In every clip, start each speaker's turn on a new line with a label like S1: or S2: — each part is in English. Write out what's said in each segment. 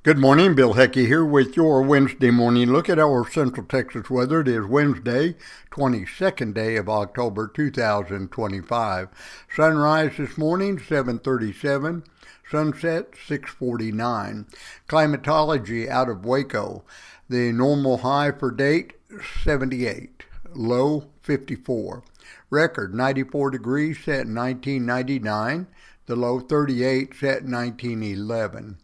S1: Good morning, Bill Hecke here with your Wednesday morning look at our Central Texas weather. It is Wednesday, 22nd day of October 2025. Sunrise this morning, 7:37. Sunset, 6:49. Climatology out of Waco. The normal high for date, 78. Low, 54. Record, 94 degrees, set in 1999. The low, 38, set in 1911.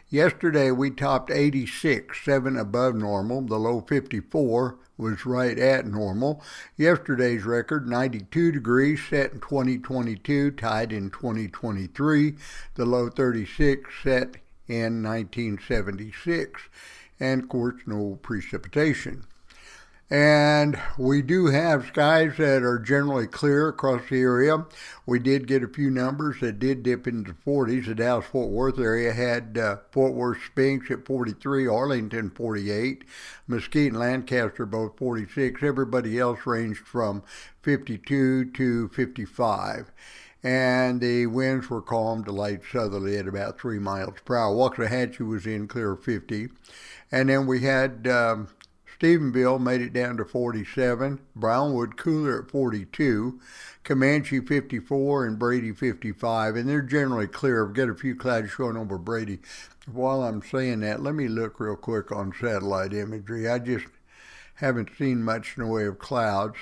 S1: Yesterday we topped 86, 7 above normal. The low 54 was right at normal. Yesterday's record 92 degrees, set in 2022, tied in 2023. The low 36, set in 1976. And of course, no precipitation. And we do have skies that are generally clear across the area. We did get a few numbers that did dip into the 40s. The Dallas-Fort Worth area had Fort Worth Sphinx at 43, Arlington 48, Mesquite and Lancaster both 46. Everybody else ranged from 52 to 55. And the winds were calm to light southerly at about 3 miles per hour. Waxahachie was in clear 50. And then we had Stephenville made it down to 47, Brownwood cooler at 42, Comanche 54, and Brady 55, and they're generally clear. I've got a few clouds showing over Brady. While I'm saying that, let me look real quick on satellite imagery. I just haven't seen much in the way of clouds.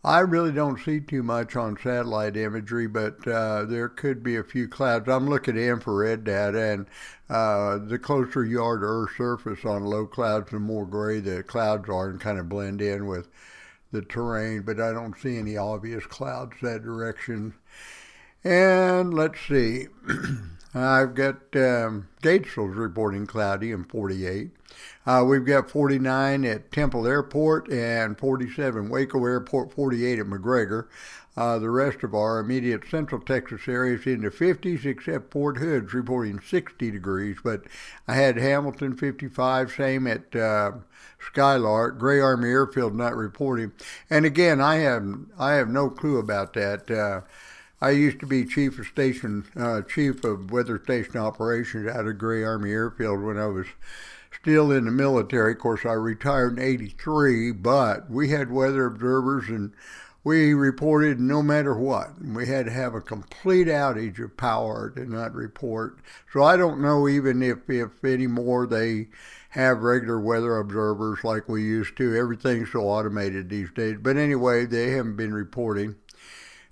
S1: I really don't see too much on satellite imagery, but there could be a few clouds. I'm looking at infrared data, and the closer you are to Earth's surface on low clouds, the more gray the clouds are and kind of blend in with the terrain, but I don't see any obvious clouds that direction. And let's see. I've got Gatesville's reporting cloudy and 48. We've got 49 at Temple Airport and 47 Waco Airport, 48 at McGregor. The rest of our immediate Central Texas area is in the 50s, except Fort Hood's reporting 60 degrees. But I had Hamilton 55, same at Skylark. Gray Army Airfield not reporting. And again, I have no clue about that. I used to be chief of weather station operations out of Gray Army Airfield when I was still in the military. Of course, I retired in 83, but we had weather observers and we reported no matter what. We had to have a complete outage of power to not report. So I don't know even if anymore they have regular weather observers like we used to. Everything's so automated these days. But anyway, they haven't been reporting.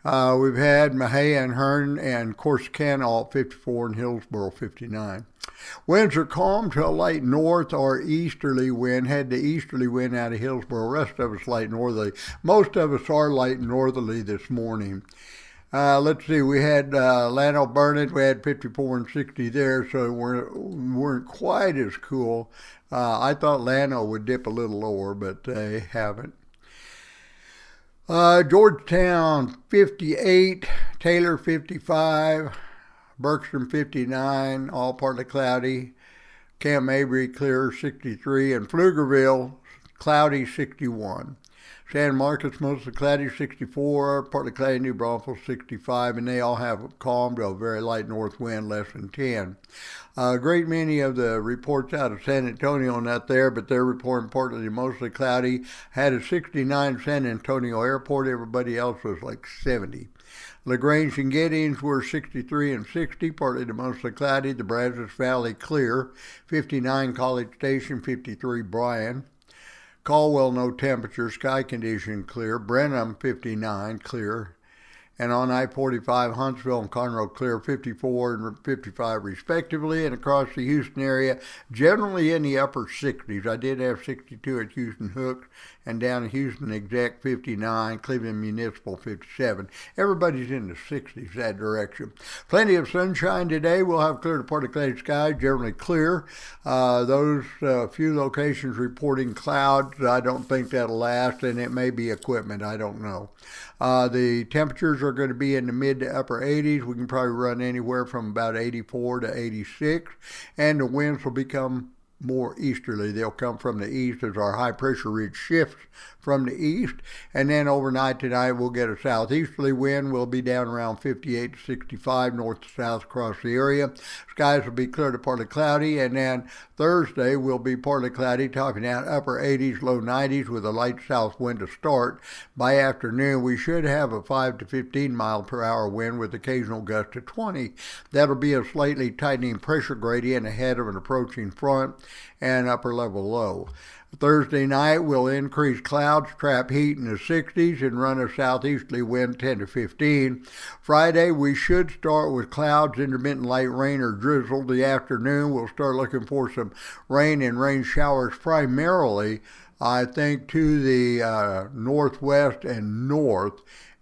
S1: We've had Mahia and Hearn and Corsicana all 54 and Hillsboro 59. Winds are calm to a light north or easterly wind. Had the easterly wind out of Hillsboro. Rest of us light northerly. Most of us are light northerly this morning. Let's see, we had Llano Burnett. We had 54 and 60 there, so we weren't quite as cool. I thought Llano would dip a little lower, but they haven't. Georgetown 58, Taylor 55, Bergstrom 59, all partly cloudy. Camp Mabry clear 63, and Pflugerville cloudy 61. San Marcos mostly cloudy 64, partly cloudy New Braunfels 65, and they all have calm to a very light north wind, less than 10. A great many of the reports out of San Antonio not there, but they're reporting partly to mostly cloudy. Had a 69 San Antonio Airport. Everybody else was like 70. LaGrange and Giddings were 63 and 60, partly to mostly cloudy. The Brazos Valley clear. 59 College Station, 53 Bryan. Caldwell, no temperature, sky condition clear. Brenham, 59, clear. And on I-45, Huntsville and Conroe clear, 54 and 55 respectively. And across the Houston area, generally in the upper 60s. I did have 62 at Houston Hook, and down in Houston Exec 59, Cleveland Municipal 57. Everybody's in the 60s that direction. Plenty of sunshine today. We'll have clear to partly cloudy skies, generally clear. Those few locations reporting clouds, I don't think that'll last, and it may be equipment, I don't know. The temperatures are going to be in the mid to upper 80s. We can probably run anywhere from about 84 to 86, and the winds will become more easterly. They'll come from the east as our high pressure ridge shifts from the east, and then overnight tonight we'll get a southeasterly wind. We'll be down around 58 to 65 north to south across the area. Skies will be clear to partly cloudy, and then Thursday will be partly cloudy, topping out upper 80s, low 90s with a light south wind to start. By afternoon, we should have a 5 to 15 mile per hour wind with occasional gusts to 20. That'll be a slightly tightening pressure gradient ahead of an approaching front and upper level low. Thursday night will increase clouds, trap heat in the 60s, and run a southeasterly wind 10 to 15. Friday, we should start with clouds, intermittent light rain or drizzle. The afternoon, we'll start looking for some rain and rain showers primarily, I think, to the northwest and north.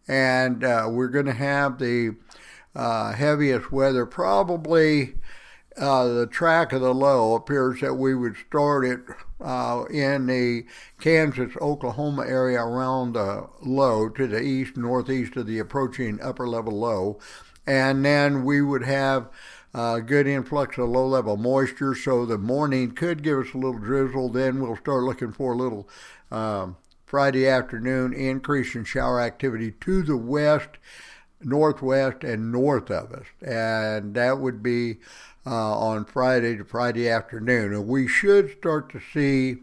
S1: And we're going to have the heaviest weather probably. The track of the low appears that we would start it in the Kansas-Oklahoma area around the low to the east, northeast of the approaching upper level low. And then we would have a good influx of low-level moisture, so the morning could give us a little drizzle. Then we'll start looking for a little Friday afternoon increase in shower activity to the west, northwest, and north of us. And that would be on Friday to Friday afternoon. And we should start to see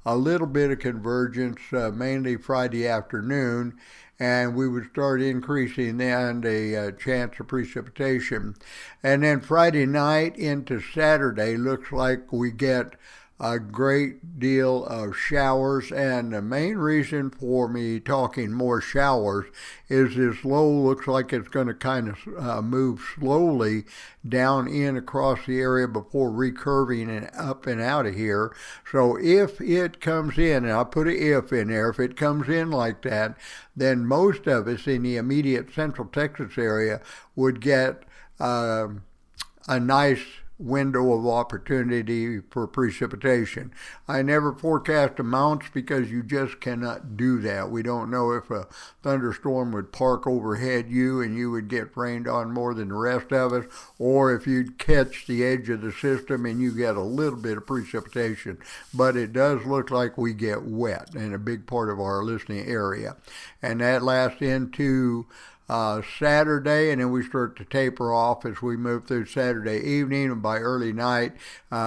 S1: a little bit of convergence, mainly Friday afternoon, and we would start increasing then the chance of precipitation. And then Friday night into Saturday looks like we get a great deal of showers, and the main reason for me talking more showers is this low looks like it's going to kind of move slowly down in across the area before recurving and up and out of here. So if it comes in, and I'll put an if in there, if it comes in like that, then most of us in the immediate central Texas area would get a nice window of opportunity for precipitation. I never forecast amounts because you just cannot do that. We don't know if a thunderstorm would park overhead you and you would get rained on more than the rest of us, or if you'd catch the edge of the system and you get a little bit of precipitation. But it does look like we get wet in a big part of our listening area. And that lasts into Saturday, and then we start to taper off as we move through Saturday evening, and by early night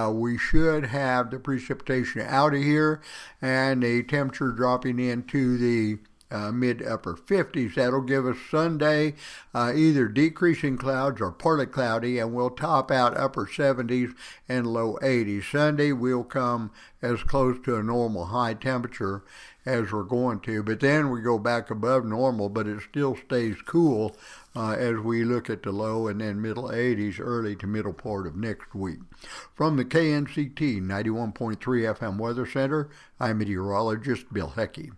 S1: we should have the precipitation out of here and the temperature dropping into the mid-upper 50s. That'll give us Sunday either decreasing clouds or partly cloudy, and we'll top out upper 70s and low 80s. Sunday we'll come as close to a normal high temperature as we're going to, but then we go back above normal, but it still stays cool as we look at the low and then middle 80s early to middle part of next week. From the KNCT 91.3 FM Weather Center, I'm meteorologist Bill Hecke.